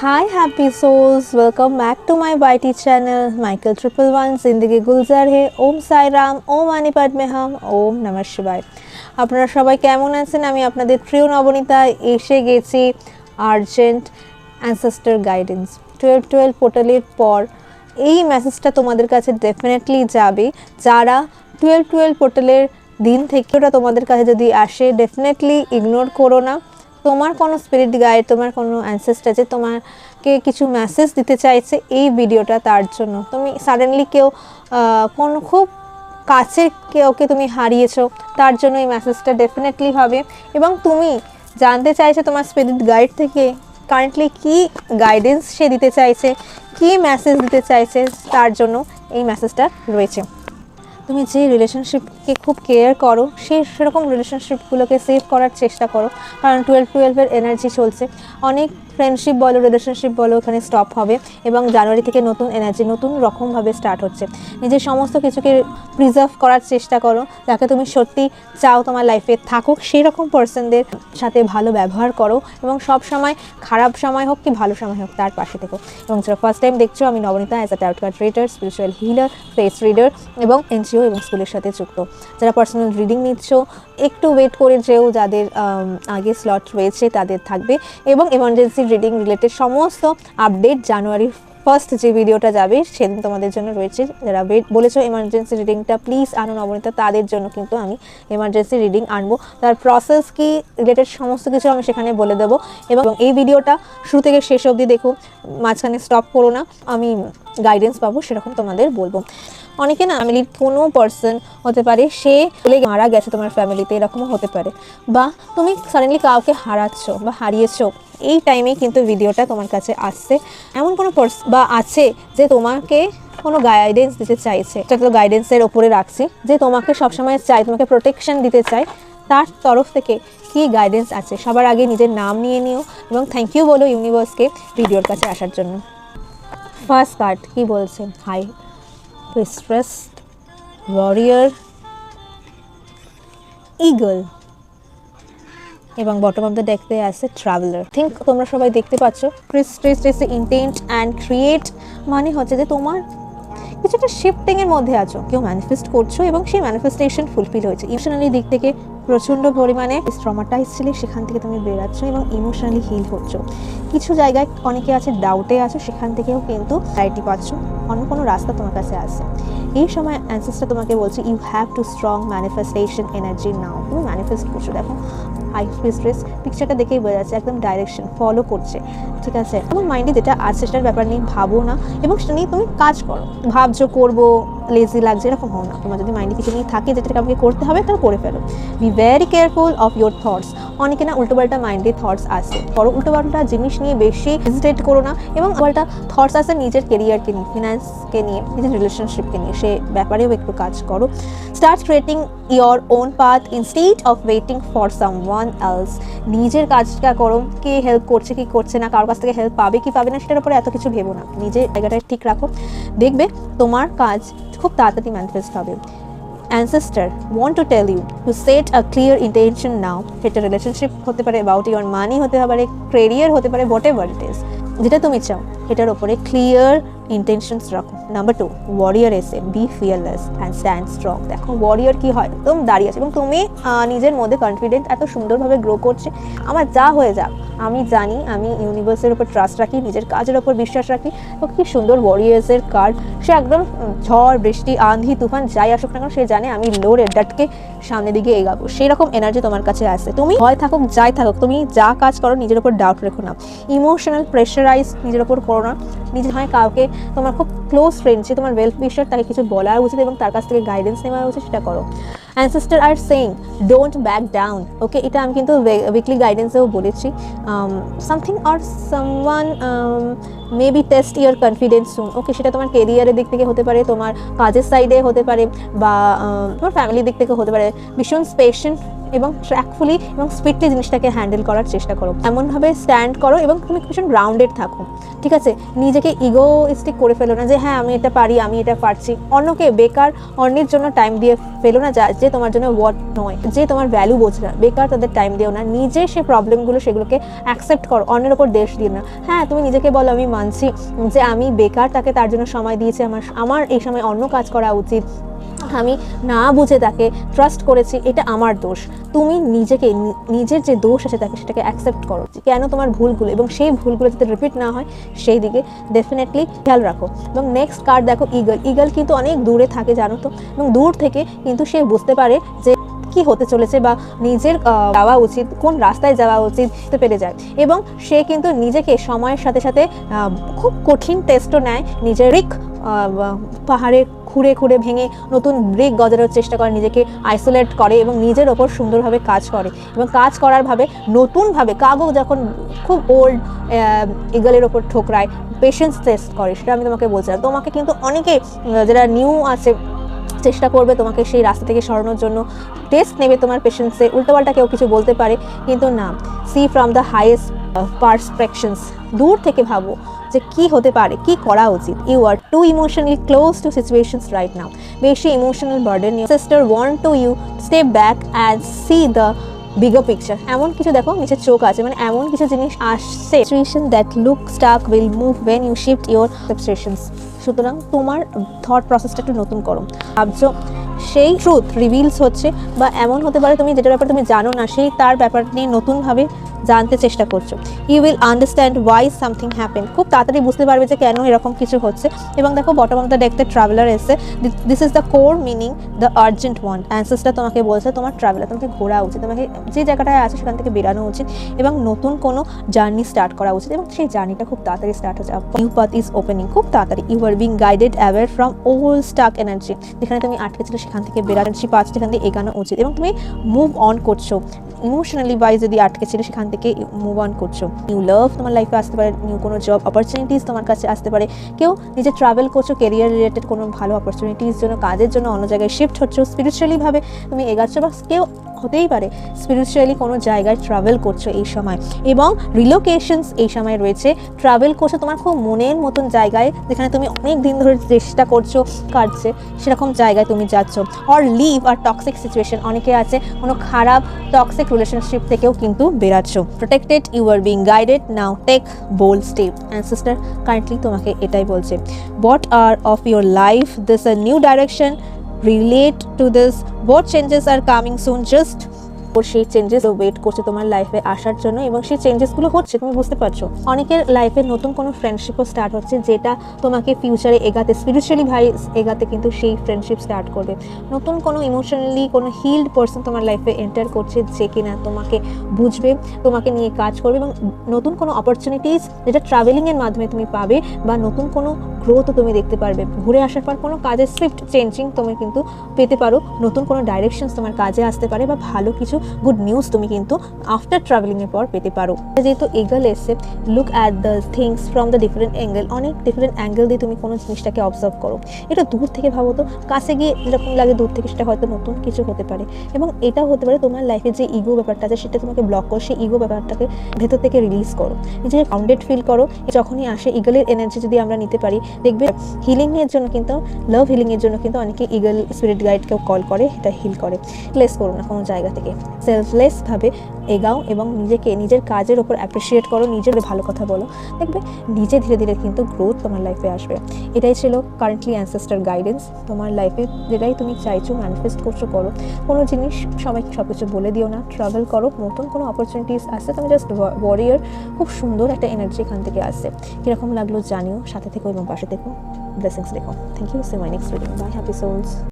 Hi happy souls, welcome back to my YT channel Michael 111 जिंदगी गुलजार है। ओम साई राम, ओम आनी पद्मे हम, ओम नमः शिवाय। আপনারা সবাই কেমন আছেন? আমি আপনাদের প্রিয় নবনীতা এসে গেছি আর্জেন্ট অ্যানসেস্টর গাইডেন্স 12-12 পোর্টালের পর এই মেসেজটা তোমাদের কাছে ডেফিনেটলি যাবে। যারা 12-12 পোর্টালের দিন থেকে ওটা তোমাদের কাছে যদি আসে ডেফিনেটলি ইগনোর করো না। তোমার কোনো স্পিরিট গাইড, তোমার কোনো অ্যানসেস্টর যে তোমাকে কিছু মেসেজ দিতে চাইছে এই ভিডিওটা, তার জন্য তুমি সাডেনলি কেউ কোনো খুব কাছের কেউকে তুমি হারিয়েছো, তার জন্য এই মেসেজটা ডেফিনেটলি হবে। এবং তুমি জানতে চাইছো তোমার স্পিরিট গাইড থেকে কারেন্টলি কি গাইডেন্স সে দিতে চাইছে, কি মেসেজ দিতে চাইছে, তার জন্য এই মেসেজটা রয়েছে। তুমি যে রিলেশনশিপকে খুব কেয়ার করো সেরকম রিলেশনশিপগুলোকে সেভ করার চেষ্টা করো, কারণ 12-12-এর এনার্জি চলছে। অনেক ফ্রেন্ডশিপ বলো, রিলেশনশিপ বলো, এখানে স্টপ হবে এবং জানুয়ারি থেকে নতুন এনার্জি নতুন রকমভাবে স্টার্ট হচ্ছে। নিজের সমস্ত কিছুকে প্রিজার্ভ করার চেষ্টা করো, যাকে তুমি সত্যি চাও তোমার লাইফে থাকুক সেই রকম পার্সনদের সাথে ভালো ব্যবহার করো এবং সব সময় খারাপ সময় হোক কি ভালো সময় হোক তার পাশে থেকো। এবং যারা ফার্স্ট টাইম দেখছো, আমি Nabanita as a tarot card reader, spiritual healer, face reader এবং এনজিও এবং স্কুলের সাথে যুক্ত। যারা পার্সোনাল রিডিং নিচ্ছ একটু ওয়েট করে যেও, যাদের আগে স্লট রয়েছে তাদের থাকবে। এবং এমার্জেন্সি রিডিং রিলেটেড সমস্ত আপডেট জানুয়ারির ফার্স্ট যে ভিডিওটা যাবে সেদিন তোমাদের জন্য রয়েছে। যারা বলেছো এমার্জেন্সি রিডিংটা প্লিজ আনো নবনীতা, তাদের জন্য কিন্তু আমি এমার্জেন্সি রিডিং আনবো। তার প্রসেস কি রিলেটেড সমস্ত কিছু আমি সেখানে বলে দেবো। এবং এই ভিডিওটা শুরু থেকে শেষ অবধি দেখো, মাঝখানে স্টপ করো না, আমি গাইডেন্স পাবো সেরকম তোমাদের বলবো। অনেকে না ফ্যামিলির কোনো পার্সন হতে পারে, সে বলে মারা গেছে তোমার ফ্যামিলিতে, এরকমও হতে পারে। বা তুমি সাডেনলি কাউকে হারাচ্ছ বা হারিয়েছো, এই টাইমেই কিন্তু ভিডিওটা তোমার কাছে আসছে। এমন কোনো বা আছে যে তোমাকে কোনো গাইডেন্স দিতে চাইছে, সেটা তো গাইডেন্সের ওপরে রাখছি, যে তোমাকে সবসময় চাই, তোমাকে প্রোটেকশন দিতে চাই, তার তরফ থেকে কি গাইডেন্স আছে। সবার আগে নিজের নাম নিয়ে নিও এবং থ্যাংক ইউ বলো ইউনিভার্সকে ভিডিওর কাছে আসার জন্য। ফার্স্ট কার্ড কি বলছে? হাই প্রিস্ট্রেস, ওয়ারিয়ার, ইগল এবং বটম অফ দ্য ডেকতে আছে ট্রাভেলার। থিঙ্ক তোমরা সবাই দেখতে পাচ্ছ প্রিস্ট্রেস ইন্টেন্ট অ্যান্ড ক্রিয়েট মানে হচ্ছে যে তোমার কিছু একটা শিফটিংয়ের মধ্যে আছো, কেউ ম্যানিফেস্ট করছো এবং সেই ম্যানিফেস্টেশন ফুলফিল হয়েছে। ইমোশনালি দিক থেকে প্রচণ্ড পরিমাণে ট্রমাটাইজ ছিলে, সেখান থেকে তুমি বেরাচ্ছ এবং ইমোশনালি হিল হচ্ছ। কিছু জায়গায় অনেকে আছে ডাউটে আছো, সেখান থেকেও কিন্তু ক্ল্যারিটি পাচ্ছ, অন্য কোনো রাস্তা তোমার কাছে আসছে। এই সময় অ্যানসেস্টর তোমাকে বলছে you have to strong manifestation energy now. তুমি ম্যানিফেস্ট করছো, দেখো হাই প্রিস্ট্রেস পিকচারটা দেখেই বোঝা যাচ্ছে একদম ডাইরেকশন ফলো করছে, ঠিক আছে। তোমার মাইন্ডে যেটা আছে সেটার ব্যাপার নিয়ে ভাবো না এবং সেটা নিয়ে তুমি কাজ করো। ভাবছো করবো, লেজি লাগছে, এরকম হও না। তোমার যদি মাইন্ডে কিছু নিয়ে থাকে যেটাকে আমাকে করতে হবে, তাহলে করে ফেলো। Be very careful of your thoughts. অনেকে না উল্টোপাল্টা মাইন্ডে থটস আসে, বড় উল্টোপাল্টা জিনিস নিয়ে বেশি হেজিটেট করো না। এবং উল্টা থটস আসে নিজের কেরিয়ারকে নিয়ে, ফিনান্সকে নিয়ে, নিজের রিলেশনশিপকে নিয়ে, সে ব্যাপারেও একটু কাজ করো। Start creating your own path instead of waiting for someone else. নিজের কাজটা করো, কে হেল্প করছে কি করছে না, কারোর কাছ থেকে হেল্প পাবে কি পাবে না সেটার উপরে এত কিছু ভেবো না, নিজের জায়গাটা ঠিক রাখো, দেখবে তোমার কাজ খুব তাড়াতাড়ি ম্যানিফেস্ট হবে। Ancestor want to tell you to set a clear intention now. এটা রিলেশনশিপ হতে পারে, অ্যাবাউট ইয়োর মানি হতে পারে, ক্যারিয়ার হতে পারে, হোয়াট এভার ইট ইজ, যেটা তুমি চাও এটার উপরে ক্লিয়ার ইন্টেনশনস রাখো। নাম্বার 2 ওয়ারিয়ার এসে be fearless and stand strong. দেখো ওয়ারিয়ার কি হয়, একদম দাঁড়িয়ে আছে এবং তুমি নিজের মধ্যে কনফিডেন্ট এত সুন্দরভাবে গ্রো করছে। আমার যা হয়ে যাক আমি জানি, আমি ইউনিভার্সের উপর ট্রাস্ট রাখি, নিজের কাজের উপর বিশ্বাস রাখি। তো কি সুন্দর ওয়ারিয়ার্সের কার্ড, সে একদম ঝড় বৃষ্টি আঁধি তুফান যাই আসুক না কেন সে জানে আমি লড়ে ডাটকে সামনের দিকে এগাবো, সেই রকম এনার্জি তোমার কাছে আসে। তুমি ভয় থাকুক যাই থাকুক, তুমি যা কাজ করো নিজের উপর ডাউট রেখো না, ইমোশনাল প্রেশারাইজ নিজের উপর করো না। নিজের হয় কাউকে তোমার খুব ক্লোজ ফ্রেন্ড, সে তোমার ওয়েল উইশার, তাকে কিছু বলা উচিত এবং তার কাছ থেকে গাইডেন্স নেওয়া উচিত, সেটা করো। Ancestor are saying don't back down. Okay, এটা আমি কিন্তু উইকলি গাইডেন্সেও বলেছি। Something or someone maybe test your confidence soon. Okay, সেটা তোমার কেরিয়ারের দিক থেকে হতে পারে, তোমার কাজের সাইডে হতে পারে, বা তোমার ফ্যামিলির দিক থেকে হতে পারে। ভীষণ পেশেন্ট এবং ট্র্যাকফুলি এবং স্পিডলি জিনিসটাকে হ্যান্ডেল করার চেষ্টা করো, এমনভাবে স্ট্যান্ড করো এবং তুমি ভীষণ গ্রাউন্ডেড থাকো, ঠিক আছে। নিজেকে ইগোইস্টিক করে ফেলো না যে হ্যাঁ আমি এটা পারি, আমি এটা পারছি। অন্যকে বেকার অন্যের জন্য টাইম দিয়ে ফেলো না, যে তোমার জন্য ওয়াট নয়, যে তোমার ভ্যালু বোঝে না, বেকার তাদের টাইম দিও না, নিজে সে প্রবলেমগুলো সেগুলোকে অ্যাকসেপ্ট করো, অন্যের ওপর দেশ দিও না। হ্যাঁ, তুমি নিজেকে বলো আমি মানছি যে আমি বেকার তাকে তার জন্য সময় দিয়েছি, আমার এই সময় অন্য কাজ করা উচিত, আমি না বুঝে তাকে ট্রাস্ট করেছি, এটা আমার দোষ। তুমি নিজেকে নিজের যে দোষ আছে তাকে সেটাকে অ্যাকসেপ্ট করো, কেন তোমার ভুলগুলো, এবং সেই ভুলগুলো যাতে রিপিট না হয় সেই দিকে ডেফিনেটলি খেয়াল রাখো। এবং নেক্সট কার্ড দেখো ইগল। ইগল কিন্তু অনেক দূরে থাকে জানো তো, এবং দূর থেকে কিন্তু সে বুঝতে পারে যে কি হতে চলেছে বা নিজের যাওয়া উচিত, কোন রাস্তায় যাওয়া উচিত পেরে যায়। এবং সে কিন্তু নিজেকে সময়ের সাথে সাথে খুব কঠিন টেস্টও নেয়, নিজের রিক পাহাড়ে খুঁড়ে খুঁড়ে ভেঙে নতুন ব্রিক গজানোর চেষ্টা করে, নিজেকে আইসোলেট করে এবং নিজের ওপর সুন্দরভাবে কাজ করে। এবং কাজ করার ভাবে নতুনভাবে কাগজ যখন খুব ওল্ড ইগলের ওপর ঠোকরায় পেশেন্স টেস্ট করে, সেটা আমি তোমাকে বলছিলাম। তোমাকে কিন্তু অনেকে যারা নিউ আছে চেষ্টা করবে তোমাকে সেই রাস্তা থেকে সরানোর জন্য, টেস্ট নেবে তোমার পেশেন্সে, উল্টোপাল্টা কেউ কিছু বলতে পারে, কিন্তু না, সি ফ্রম দ্য হাইয়েস্ট পার্সপেকশনস, দূর থেকে ভাবো যে কি হতে পারে, কি করা উচিত। You are too emotionally close to situations right now, বেশি emotional burden. Sister want to you step back and see the bigger picture. এমন কিছু দেখো নিচের চোখ আছে, মানে এমন কিছু জিনিস আসছে, situation that look stuck will move when you shift your perceptions. সুতরাং তোমার থট প্রসেসটা একটু নতুন করো, ভাবছো সেই ট্রুথ রিভিলস হচ্ছে, বা এমন হতে পারে তুমি যেটার ব্যাপারে তুমি জানো না, সেই তার ব্যাপার নিয়ে নতুনভাবে জানতে চেষ্টা করছো। You will understand why something happen, খুব তাড়াতাড়ি বুঝতে পারবে যে কেন এরকম কিছু হচ্ছে। এবং দেখো বটম অফ দ্য ডেকতে ট্রাভেলার এসে, this is the core meaning, the urgent one. Ancestor তোমাকে বলছে তোমার ট্রাভেলার, তোমাকে ঘোরা উচিত, তোমাকে যে জায়গাটায় আছে সেখান থেকে বেরানো উচিত এবং নতুন কোনো জার্নি স্টার্ট করা উচিত, এবং সেই জার্নিটা খুব তাড়াতাড়ি স্টার্ট হচ্ছে। নিউ পাথ ইজ ওপেনিং, খুব তাড়াতাড়ি। You are being guided away from old stuck energy, যেখানে তুমি আটকে ছিল সেখান থেকে বেরানো, সেই পাথ যেখান থেকে এগানো উচিত, এবং তুমি মুভ অন করছো। ইমোশনালি ওয়াইজ যদি আটকে ছিল সেখান থেকে মুভ অন করছো। নিউ লাভ তোমার লাইফে আসতে পারে, নিউ কোনো জব অপরচুনিটিস তোমার কাছে আসতে পারে, কেউ নিজে ট্রাভেল করছো, কেরিয়ার রিলেটেড কোনো ভালো অপরচুনিটিস জন্য, কাজের জন্য অন্য জায়গায় শিফট হচ্ছো, স্পিরিচুয়ালিভাবে তুমি এগাচ্ছো, বা কেউ হতেই পারে স্পিরিচুয়ালি কোনো জায়গায় ট্রাভেল করছো এই সময়। এবং রিলোকেশনস এই সময় রয়েছে, ট্রাভেল করছো তোমার খুব মনের মতন জায়গায়, যেখানে তুমি অনেক দিন ধরে চেষ্টা করছো কাটছে, সেরকম জায়গায় তুমি যাচ্ছ। Or leave your toxic situation, অনেকে আছে কোনো খারাপ টক্সিক রিলেশনশিপ থেকেও কিন্তু বেরাচ্ছ। Protected, you are being guided, now take bold step. Ancestor currently তোমাকে এটাই বলছে। What are of your life, this a new direction, relate to this, what changes are coming soon, just সেই changes wait করছে তোমার লাইফে আসার জন্য, এবং সেই চেঞ্জেসগুলো হচ্ছে, তুমি বুঝতে পারছো। অনেকের লাইফে নতুন কোনো ফ্রেন্ডশিপও স্টার্ট হচ্ছে, যেটা তোমাকে ফিউচারে এগাতে, স্পিরিচুয়ালি ভাই এগাতে কিন্তু সেই ফ্রেন্ডশিপ স্টার্ট করবে। নতুন কোনো ইমোশনালি কোনো হিলড পার্সন তোমার লাইফে এন্টার করছে, যে কিনা তোমাকে বুঝবে, তোমাকে নিয়ে কাজ করবে, এবং নতুন কোনো অপরচুনিটিস যেটা ট্রাভেলিংয়ের মাধ্যমে তুমি পাবে, বা নতুন কোনো গ্রোথও তুমি দেখতে পারবে। ঘুরে আসার পর কোনো কাজের শিফট চেঞ্জিং তুমি কিন্তু পেতে পারো, নতুন কোনো ডাইরেকশনস তোমার কাজে আসতে পারে, বা ভালো কিছু গুড নিউজ তুমি কিন্তু আফটার ট্রাভেলিংয়ের পর পেতে পারো। যেহেতু ইগল এসে, look at the things from the different angle, অনেক ডিফারেন্ট অ্যাঙ্গেল দিয়ে তুমি কোনো জিনিসটাকে অবজার্ভ করো। এটা দূর থেকে ভাবো তো, কাছে গিয়ে যেরকম লাগে দূর থেকে সেটা হয়তো নতুন কিছু হতে পারে। এবং এটাও হতে পারে তোমার লাইফে যে ইগো ব্যাপারটা আছে সেটা তোমাকে ব্লক করো, সেই ইগো ব্যাপারটাকে ভেতর থেকে রিলিজ করো, নিজেকে গ্রাউন্ডেড ফিল করো। যখনই আসে ইগলের এনার্জি যদি আমরা নিতে পারি, দেখবে হিলিংয়ের জন্য কিন্তু, লাভ হিলিংয়ের জন্য কিন্তু অনেকে ইগল স্পিরিট গাইডকেও কল করে, এটা হিল করে। প্লেস করো না কোনো জায়গা থেকে, সেলফলেসভাবে এগাও এবং নিজেকে নিজের কাজের ওপর অ্যাপ্রিসিয়েট করো, নিজের ভালো কথা বলো, দেখবে নিজে ধীরে ধীরে কিন্তু গ্রোথ তোমার লাইফে আসবে। এটাই ছিল কারেন্টলি অ্যানসেস্টার গাইডেন্স তোমার লাইফে, যেটাই তুমি চাইছো ম্যানিফেস্ট করছো করো। কোনো জিনিস সবাইকে সব কিছু বলে দিও না, ট্রাভেল করো, নতুন কোনো অপরচুনিটিস আসছে, তুমি জাস্ট ওয়ারিয়ার, খুব সুন্দর একটা এনার্জি এখান থেকে আসছে। কীরকম লাগলো জানিও, সাথে থেকো এবং পাশে থেকো, ব্লেসিংস দেখো। Thank you, see my next video, bye, happy sols.